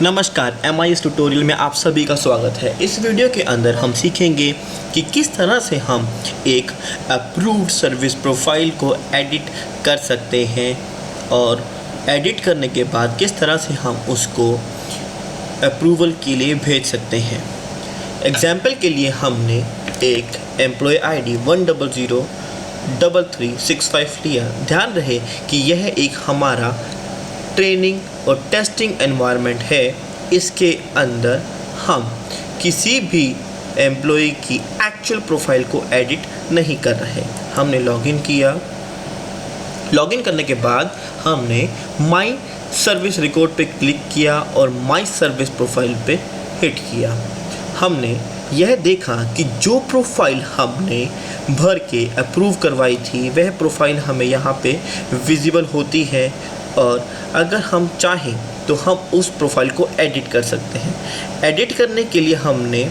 नमस्कार, MIS tutorial में आप सभी का स्वागत है। इस वीडियो के अंदर हम सीखेंगे कि किस तरह से हम एक अप्रूव्ड सर्विस प्रोफाइल को एडिट कर सकते हैं और एडिट करने के बाद किस तरह से हम उसको अप्रूवल के लिए भेज सकते हैं। एग्जाम्पल के लिए हमने एक एम्प्लॉय ID 1003365 लिया। ध्यान रहे कि यह एक हमारा ट्रेनिंग और टेस्टिंग एनवायरनमेंट है। इसके अंदर हम किसी भी एम्प्लॉय की एक्चुअल प्रोफाइल को एडिट नहीं कर रहे। हमने लॉगिन किया। लॉगिन करने के बाद हमने माई सर्विस रिकॉर्ड पे क्लिक किया और माई सर्विस प्रोफाइल पे हिट किया। हमने यह देखा कि जो प्रोफाइल हमने भर के अप्रूव करवाई थी वह प्रोफाइल हमें यहाँ पे विजिबल होती है और अगर हम चाहें तो हम उस प्रोफाइल को एडिट कर सकते हैं। एडिट करने के लिए हमने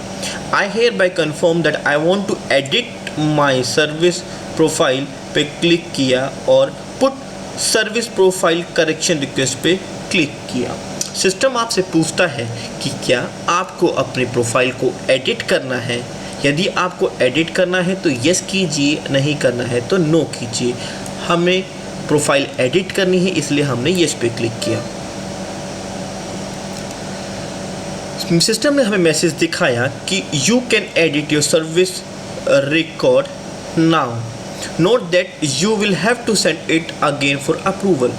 I hereby confirm that I want to edit my service profile पे क्लिक किया और put service profile correction request पे क्लिक किया। सिस्टम आपसे पूछता है कि क्या आपको अपनी प्रोफाइल को एडिट करना है। यदि आपको एडिट करना है तो यस कीजिए, नहीं करना है तो नो कीजिए। हमें प्रोफाइल एडिट करनी है इसलिए हमने यस पे क्लिक किया। सिस्टम ने हमें मैसेज दिखाया कि you can edit your service record now, note that you will have to send it again for approval.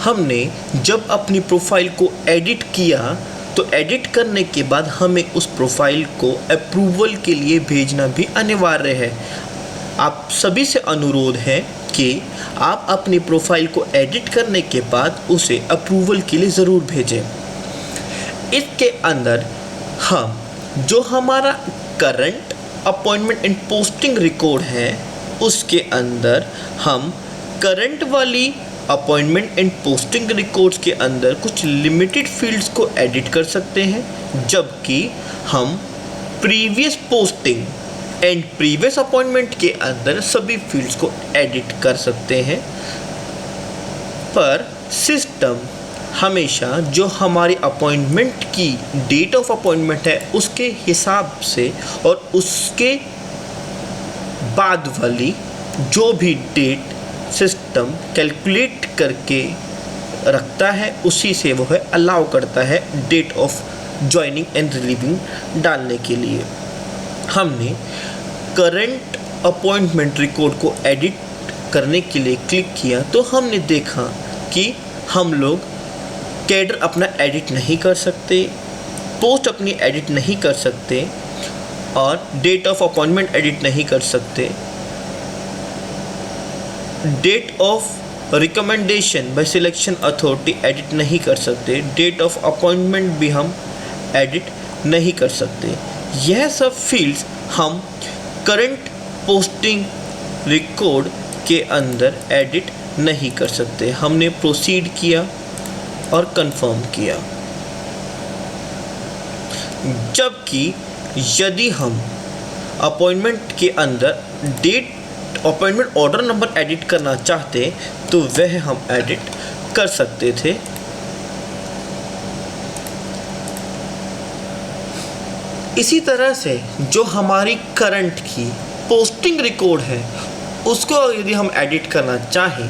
हमने जब अपनी प्रोफाइल को एडिट किया तो एडिट करने के बाद हमें उस प्रोफाइल को अप्रूवल के लिए भेजना भी अनिवार्य है। आप सभी से अनुरोध है कि आप अपनी प्रोफाइल को एडिट करने के बाद उसे अप्रूवल के लिए ज़रूर भेजें। इसके अंदर हम जो हमारा current appointment and posting record है उसके अंदर हम करंट वाली अपॉइंटमेंट एंड पोस्टिंग रिकॉर्ड्स के अंदर कुछ लिमिटेड फील्ड्स को एडिट कर सकते हैं, जबकि हम previous posting and previous appointment के अंदर सभी फील्ड्स को एडिट कर सकते हैं। पर सिस्टम हमेशा जो हमारी अपॉइंटमेंट की डेट ऑफ अपॉइंटमेंट है उसके हिसाब से और उसके बाद वाली जो भी डेट सिस्टम कैलकुलेट करके रखता है उसी से वो है अलाउ करता है date of joining and relieving डालने के लिए। हमने करंट अपॉइंटमेंट रिकॉर्ड को एडिट करने के लिए क्लिक किया तो हमने देखा कि हम लोग कैडर अपना एडिट नहीं कर सकते, पोस्ट अपनी एडिट नहीं कर सकते और डेट ऑफ अपॉइंटमेंट एडिट नहीं कर सकते। Date of recommendation by selection authority edit नहीं कर सकते। डेट ऑफ अपॉइंटमेंट भी हम एडिट नहीं कर सकते। यह सब फील्ड्स हम करंट पोस्टिंग रिकॉर्ड के अंदर एडिट नहीं कर सकते। हमने प्रोसीड किया और कंफर्म किया। जबकि यदि हम अपॉइंटमेंट के अंदर date appointment order number edit करना चाहते तो वह हम एडिट कर सकते थे। इसी तरह से जो हमारी करंट की पोस्टिंग रिकॉर्ड है उसको यदि हम एडिट करना चाहें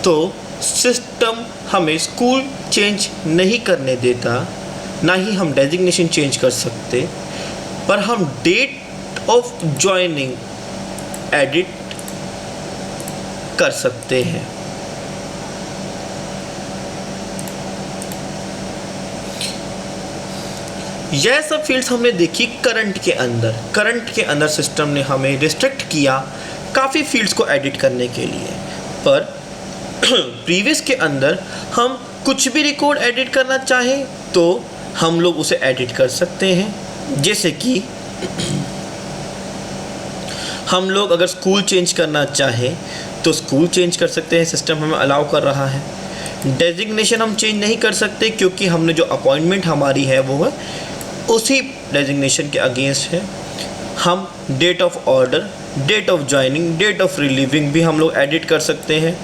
तो सिस्टम हमें स्कूल चेंज नहीं करने देता, ना ही हम डेजिग्नेशन चेंज कर सकते, पर हम डेट ऑफ ज्वाइनिंग एडिट कर सकते हैं। यह सब फील्ड्स हमने देखी करंट के अंदर। करंट के अंदर सिस्टम ने हमें रिस्ट्रिक्ट किया काफ़ी फील्ड्स को एडिट करने के लिए, पर प्रीवियस के अंदर हम कुछ भी रिकॉर्ड एडिट करना चाहें तो हम लोग उसे एडिट कर सकते हैं। जैसे कि हम लोग अगर स्कूल चेंज करना चाहें तो स्कूल चेंज कर सकते हैं, सिस्टम हमें अलाउ कर रहा है। डेजिग्नेशन हम चेंज नहीं कर सकते क्योंकि हमने जो अपॉइंटमेंट हमारी है वो है उसी डेजिग्नेशन के अगेंस्ट है। हम date of order, date of joining, date of relieving भी हम लोग एडिट कर सकते हैं।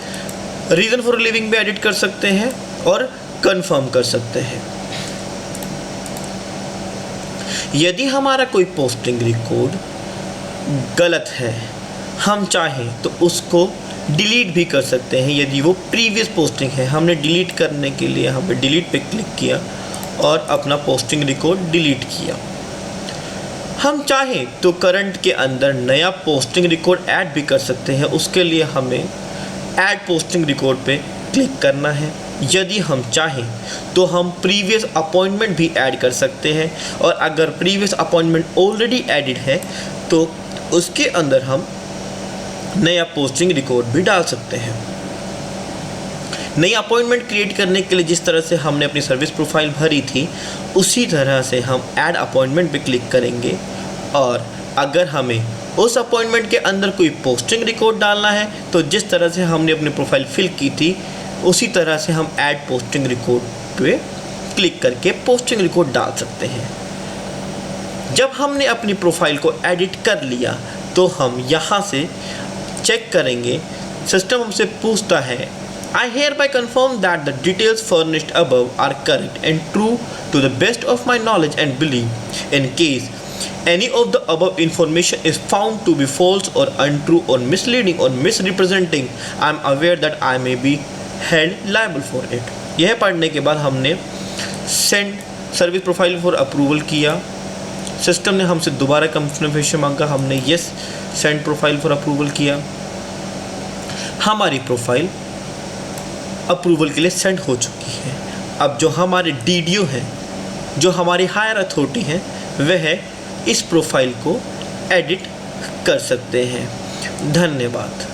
रीज़न फॉर रिलीविंग भी एडिट कर सकते हैं और कंफर्म कर सकते हैं। यदि हमारा कोई पोस्टिंग रिकॉर्ड गलत है, हम चाहें तो उसको डिलीट भी कर सकते हैं। यदि वो प्रीवियस पोस्टिंग है, हमने डिलीट करने के लिए यहाँ पे डिलीट पे क्लिक किया और अपना पोस्टिंग रिकॉर्ड डिलीट किया। हम चाहें तो करंट के अंदर नया पोस्टिंग रिकॉर्ड ऐड भी कर सकते हैं। उसके लिए हमें ऐड पोस्टिंग रिकॉर्ड पे क्लिक करना है। यदि हम चाहें तो हम प्रीवियस अपॉइंटमेंट भी ऐड कर सकते हैं, और अगर प्रीवियस अपॉइंटमेंट ऑलरेडी एडिड है तो उसके अंदर हम नया पोस्टिंग रिकॉर्ड भी डाल सकते हैं। नई अपॉइंटमेंट क्रिएट करने के लिए जिस तरह से हमने अपनी सर्विस प्रोफाइल भरी थी, उसी तरह से हम ऐड अपॉइंटमेंट पे क्लिक करेंगे, और अगर हमें उस अपॉइंटमेंट के अंदर कोई पोस्टिंग रिकॉर्ड डालना है तो जिस तरह से हमने अपनी प्रोफाइल फिल की थी उसी तरह से हम ऐड पोस्टिंग रिकॉर्ड पे क्लिक करके पोस्टिंग रिकॉर्ड डाल सकते हैं। जब हमने अपनी प्रोफाइल को एडिट कर लिया तो हम यहाँ से चेक करेंगे। सिस्टम हमसे पूछता है, I hereby confirm that the details furnished above are correct and true to the best of my knowledge and belief. In case any of the above information is found to be false or untrue or misleading or misrepresenting, I am aware that I may be held liable for it. यह पढ़ने के बाद हमने send service profile for approval किया। System ने हमसे दोबारा confirmation मांगा, हमने yes send profile for approval किया। हमारी प्रोफाइल अप्रूवल के लिए सेंड हो चुकी है। अब जो हमारे DDO हैं, जो हमारी हायर अथॉरिटी हैं, वह इस प्रोफाइल को एडिट कर सकते हैं। धन्यवाद।